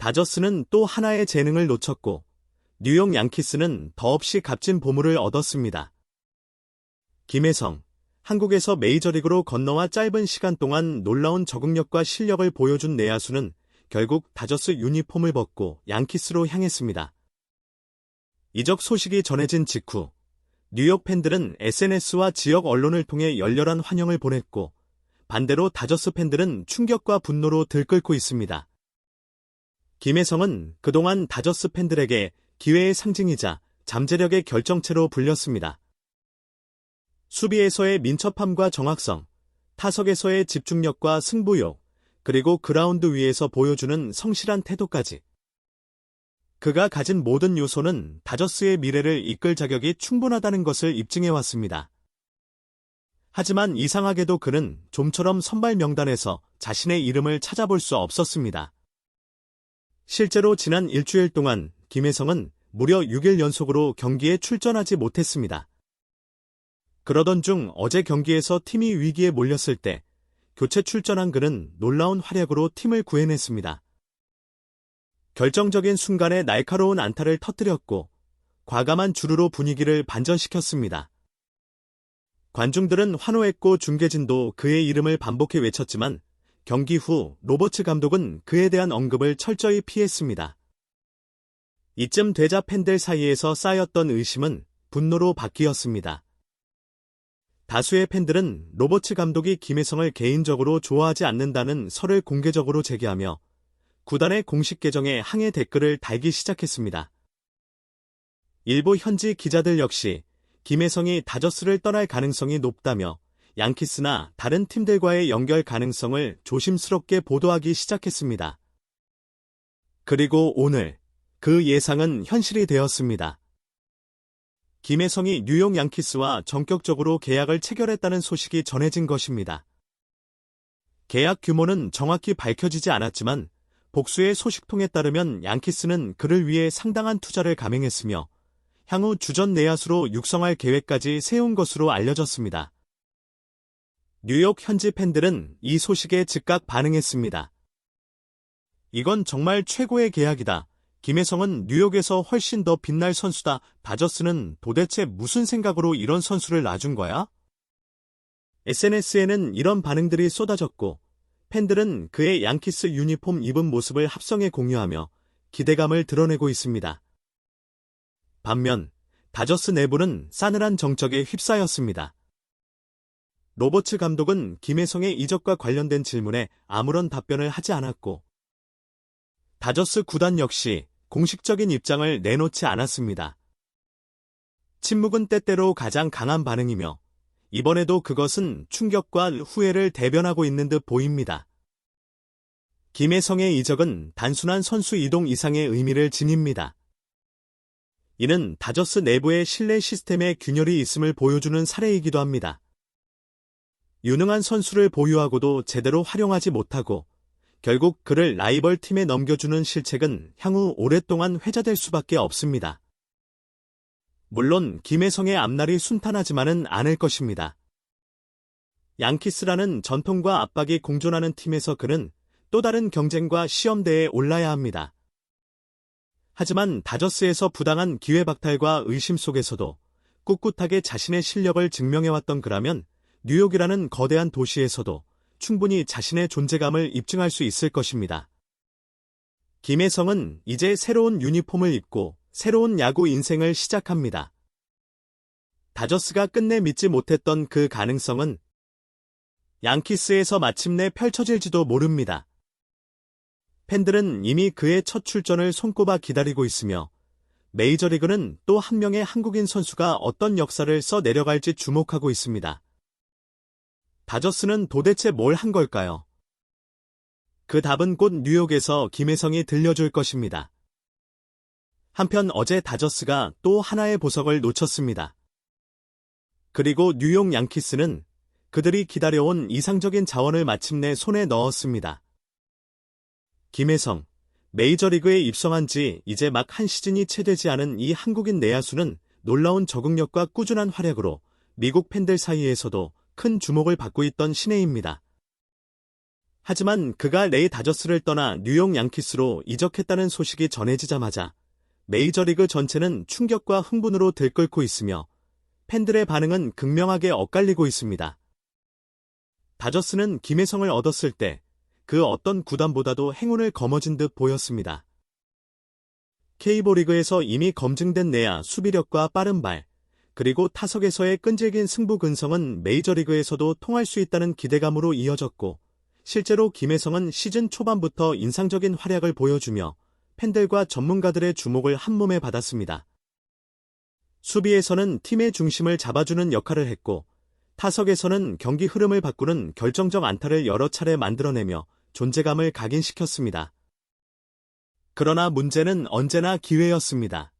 다저스는 또 하나의 재능을 놓쳤고 뉴욕 양키스는 더없이 값진 보물을 얻었습니다. 김혜성, 한국에서 메이저리그로 건너와 짧은 시간 동안 놀라운 적응력과 실력을 보여준 내야수는 결국 다저스 유니폼을 벗고 양키스로 향했습니다. 이적 소식이 전해진 직후 뉴욕 팬들은 SNS와 지역 언론을 통해 열렬한 환영을 보냈고 반대로 다저스 팬들은 충격과 분노로 들끓고 있습니다. 김혜성은 그동안 다저스 팬들에게 기회의 상징이자 잠재력의 결정체로 불렸습니다. 수비에서의 민첩함과 정확성, 타석에서의 집중력과 승부욕, 그리고 그라운드 위에서 보여주는 성실한 태도까지. 그가 가진 모든 요소는 다저스의 미래를 이끌 자격이 충분하다는 것을 입증해왔습니다. 하지만 이상하게도 그는 좀처럼 선발 명단에서 자신의 이름을 찾아볼 수 없었습니다. 실제로 지난 일주일 동안 김혜성은 무려 6일 연속으로 경기에 출전하지 못했습니다. 그러던 중 어제 경기에서 팀이 위기에 몰렸을 때 교체 출전한 그는 놀라운 활약으로 팀을 구해냈습니다. 결정적인 순간에 날카로운 안타를 터뜨렸고 과감한 주루로 분위기를 반전시켰습니다. 관중들은 환호했고 중계진도 그의 이름을 반복해 외쳤지만 경기 후 로버츠 감독은 그에 대한 언급을 철저히 피했습니다. 이쯤 되자 팬들 사이에서 쌓였던 의심은 분노로 바뀌었습니다. 다수의 팬들은 로버츠 감독이 김혜성을 개인적으로 좋아하지 않는다는 설을 공개적으로 제기하며 구단의 공식 계정에 항해 댓글을 달기 시작했습니다. 일부 현지 기자들 역시 김혜성이 다저스를 떠날 가능성이 높다며 양키스나 다른 팀들과의 연결 가능성을 조심스럽게 보도하기 시작했습니다. 그리고 오늘 그 예상은 현실이 되었습니다. 김혜성이 뉴욕 양키스와 전격적으로 계약을 체결했다는 소식이 전해진 것입니다. 계약 규모는 정확히 밝혀지지 않았지만 복수의 소식통에 따르면 양키스는 그를 위해 상당한 투자를 감행했으며 향후 주전 내야수로 육성할 계획까지 세운 것으로 알려졌습니다. 뉴욕 현지 팬들은 이 소식에 즉각 반응했습니다. 이건 정말 최고의 계약이다. 김혜성은 뉴욕에서 훨씬 더 빛날 선수다. 다저스는 도대체 무슨 생각으로 이런 선수를 놔준 거야? SNS에는 이런 반응들이 쏟아졌고 팬들은 그의 양키스 유니폼 입은 모습을 합성해 공유하며 기대감을 드러내고 있습니다. 반면 다저스 내부는 싸늘한 정적에 휩싸였습니다. 로버츠 감독은 김혜성의 이적과 관련된 질문에 아무런 답변을 하지 않았고 다저스 구단 역시 공식적인 입장을 내놓지 않았습니다. 침묵은 때때로 가장 강한 반응이며 이번에도 그것은 충격과 후회를 대변하고 있는 듯 보입니다. 김혜성의 이적은 단순한 선수 이동 이상의 의미를 지닙니다. 이는 다저스 내부의 신뢰 시스템에 균열이 있음을 보여주는 사례이기도 합니다. 유능한 선수를 보유하고도 제대로 활용하지 못하고 결국 그를 라이벌 팀에 넘겨주는 실책은 향후 오랫동안 회자될 수밖에 없습니다. 물론 김혜성의 앞날이 순탄하지만은 않을 것입니다. 양키스라는 전통과 압박이 공존하는 팀에서 그는 또 다른 경쟁과 시험대에 올라야 합니다. 하지만 다저스에서 부당한 기회 박탈과 의심 속에서도 꿋꿋하게 자신의 실력을 증명해왔던 그라면 뉴욕이라는 거대한 도시에서도 충분히 자신의 존재감을 입증할 수 있을 것입니다. 김혜성은 이제 새로운 유니폼을 입고 새로운 야구 인생을 시작합니다. 다저스가 끝내 믿지 못했던 그 가능성은 양키스에서 마침내 펼쳐질지도 모릅니다. 팬들은 이미 그의 첫 출전을 손꼽아 기다리고 있으며 메이저리그는 또 한 명의 한국인 선수가 어떤 역사를 써 내려갈지 주목하고 있습니다. 다저스는 도대체 뭘 한 걸까요? 그 답은 곧 뉴욕에서 김혜성이 들려줄 것입니다. 한편 어제 다저스가 또 하나의 보석을 놓쳤습니다. 그리고 뉴욕 양키스는 그들이 기다려온 이상적인 자원을 마침내 손에 넣었습니다. 김혜성, 메이저리그에 입성한 지 이제 막 한 시즌이 채 되지 않은 이 한국인 내야수는 놀라운 적응력과 꾸준한 활약으로 미국 팬들 사이에서도 큰 주목을 받고 있던 신예입니다. 하지만 그가 레이 다저스를 떠나 뉴욕 양키스로 이적했다는 소식이 전해지자마자 메이저리그 전체는 충격과 흥분으로 들끓고 있으며 팬들의 반응은 극명하게 엇갈리고 있습니다. 다저스는 김혜성을 얻었을 때 그 어떤 구단보다도 행운을 거머쥔 듯 보였습니다. K리그에서 이미 검증된 내야 수비력과 빠른 발, 그리고 타석에서의 끈질긴 승부 근성은 메이저리그에서도 통할 수 있다는 기대감으로 이어졌고, 실제로 김혜성은 시즌 초반부터 인상적인 활약을 보여주며 팬들과 전문가들의 주목을 한몸에 받았습니다. 수비에서는 팀의 중심을 잡아주는 역할을 했고, 타석에서는 경기 흐름을 바꾸는 결정적 안타를 여러 차례 만들어내며 존재감을 각인시켰습니다. 그러나 문제는 언제나 기회였습니다.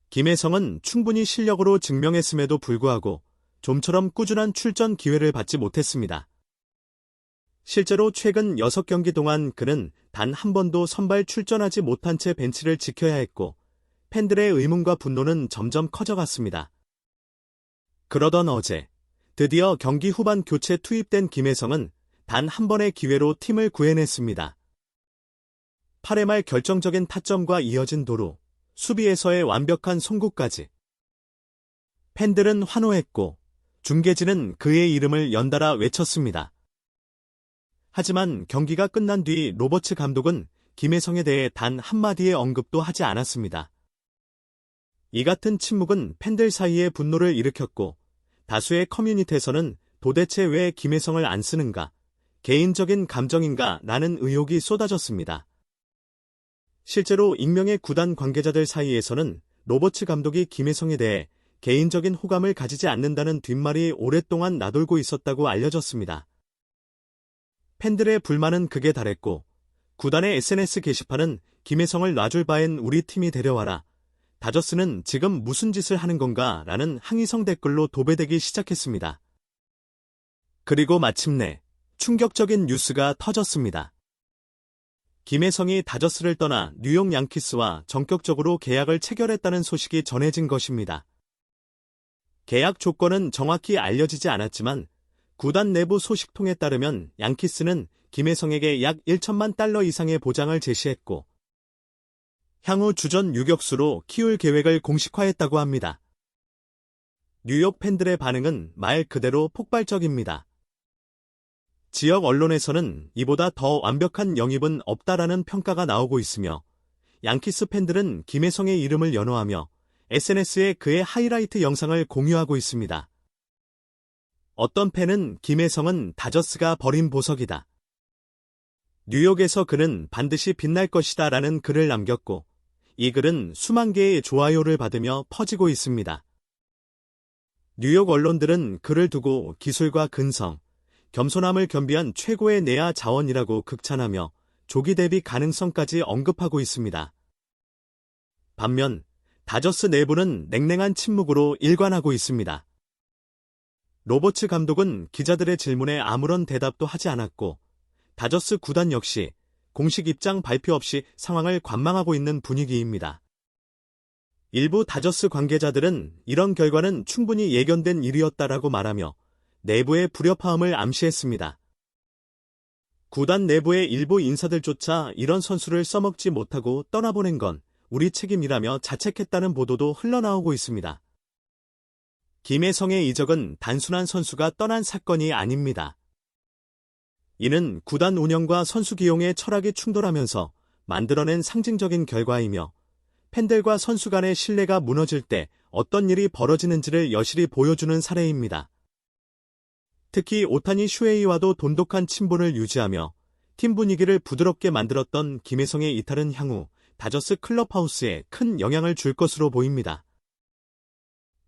김혜성은 충분히 실력으로 증명했음에도 불구하고 좀처럼 꾸준한 출전 기회를 받지 못했습니다. 실제로 최근 6경기 동안 그는 단 한 번도 선발 출전하지 못한 채 벤치를 지켜야 했고, 팬들의 의문과 분노는 점점 커져갔습니다. 그러던 어제, 드디어 경기 후반 교체 투입된 김혜성은 단 한 번의 기회로 팀을 구해냈습니다. 8회 말 결정적인 타점과 이어진 도루, 수비에서의 완벽한 송구까지. 팬들은 환호했고, 중계진은 그의 이름을 연달아 외쳤습니다. 하지만 경기가 끝난 뒤 로버츠 감독은 김혜성에 대해 단 한마디의 언급도 하지 않았습니다. 이 같은 침묵은 팬들 사이에 분노를 일으켰고, 다수의 커뮤니티에서는 도대체 왜 김혜성을 안 쓰는가, 개인적인 감정인가 라는 의혹이 쏟아졌습니다. 실제로 익명의 구단 관계자들 사이에서는 로버츠 감독이 김혜성에 대해 개인적인 호감을 가지지 않는다는 뒷말이 오랫동안 나돌고 있었다고 알려졌습니다. 팬들의 불만은 극에 달했고, 구단의 SNS 게시판은 김혜성을 놔줄 바엔 우리 팀이 데려와라, 다저스는 지금 무슨 짓을 하는 건가 라는 항의성 댓글로 도배되기 시작했습니다. 그리고 마침내 충격적인 뉴스가 터졌습니다. 김혜성이 다저스를 떠나 뉴욕 양키스와 전격적으로 계약을 체결했다는 소식이 전해진 것입니다. 계약 조건은 정확히 알려지지 않았지만 구단 내부 소식통에 따르면 양키스는 김혜성에게 약 1천만 달러 이상의 보장을 제시했고, 향후 주전 유격수로 키울 계획을 공식화했다고 합니다. 뉴욕 팬들의 반응은 말 그대로 폭발적입니다. 지역 언론에서는 이보다 더 완벽한 영입은 없다라는 평가가 나오고 있으며, 양키스 팬들은 김혜성의 이름을 연호하며 SNS에 그의 하이라이트 영상을 공유하고 있습니다. 어떤 팬은 김혜성은 다저스가 버린 보석이다, 뉴욕에서 그는 반드시 빛날 것이다 라는 글을 남겼고, 이 글은 수만 개의 좋아요를 받으며 퍼지고 있습니다. 뉴욕 언론들은 그를 두고 기술과 근성, 겸손함을 겸비한 최고의 내야 자원이라고 극찬하며 조기 데뷔 가능성까지 언급하고 있습니다. 반면 다저스 내부는 냉랭한 침묵으로 일관하고 있습니다. 로버츠 감독은 기자들의 질문에 아무런 대답도 하지 않았고, 다저스 구단 역시 공식 입장 발표 없이 상황을 관망하고 있는 분위기입니다. 일부 다저스 관계자들은 이런 결과는 충분히 예견된 일이었다라고 말하며 내부의 불협화음을 암시했습니다. 구단 내부의 일부 인사들조차 이런 선수를 써먹지 못하고 떠나보낸 건 우리 책임이라며 자책했다는 보도도 흘러나오고 있습니다. 김혜성의 이적은 단순한 선수가 떠난 사건이 아닙니다. 이는 구단 운영과 선수 기용의 철학이 충돌하면서 만들어낸 상징적인 결과이며, 팬들과 선수 간의 신뢰가 무너질 때 어떤 일이 벌어지는지를 여실히 보여주는 사례입니다. 특히 오타니 슈헤이와도 돈독한 친분을 유지하며 팀 분위기를 부드럽게 만들었던 김혜성의 이탈은 향후 다저스 클럽하우스에 큰 영향을 줄 것으로 보입니다.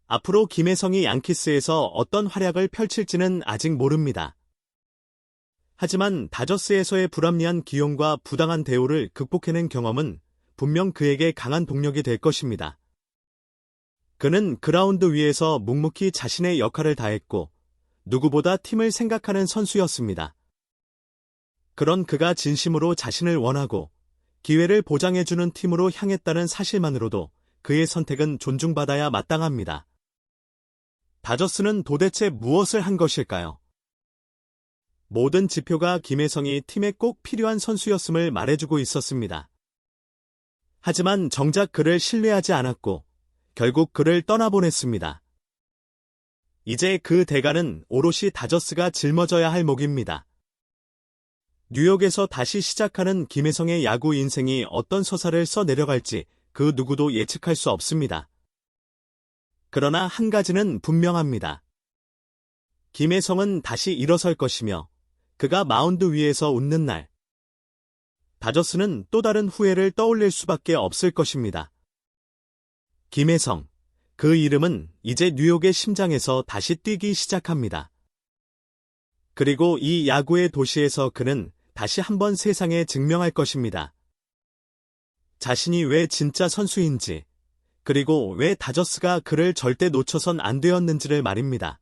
앞으로 김혜성이 양키스에서 어떤 활약을 펼칠지는 아직 모릅니다. 하지만 다저스에서의 불합리한 기용과 부당한 대우를 극복해낸 경험은 분명 그에게 강한 동력이 될 것입니다. 그는 그라운드 위에서 묵묵히 자신의 역할을 다했고, 누구보다 팀을 생각하는 선수였습니다. 그런 그가 진심으로 자신을 원하고 기회를 보장해주는 팀으로 향했다는 사실만으로도 그의 선택은 존중받아야 마땅합니다. 다저스는 도대체 무엇을 한 것일까요? 모든 지표가 김혜성이 팀에 꼭 필요한 선수였음을 말해주고 있었습니다. 하지만 정작 그를 신뢰하지 않았고 결국 그를 떠나보냈습니다. 이제 그 대가는 오롯이 다저스가 짊어져야 할 몫입니다. 뉴욕에서 다시 시작하는 김혜성의 야구 인생이 어떤 서사를 써 내려갈지 그 누구도 예측할 수 없습니다. 그러나 한 가지는 분명합니다. 김혜성은 다시 일어설 것이며 그가 마운드 위에서 웃는 날, 다저스는 또 다른 후회를 떠올릴 수밖에 없을 것입니다. 김혜성, 그 이름은 이제 뉴욕의 심장에서 다시 뛰기 시작합니다. 그리고 이 야구의 도시에서 그는 다시 한번 세상에 증명할 것입니다. 자신이 왜 진짜 선수인지, 그리고 왜 다저스가 그를 절대 놓쳐선 안 되었는지를 말입니다.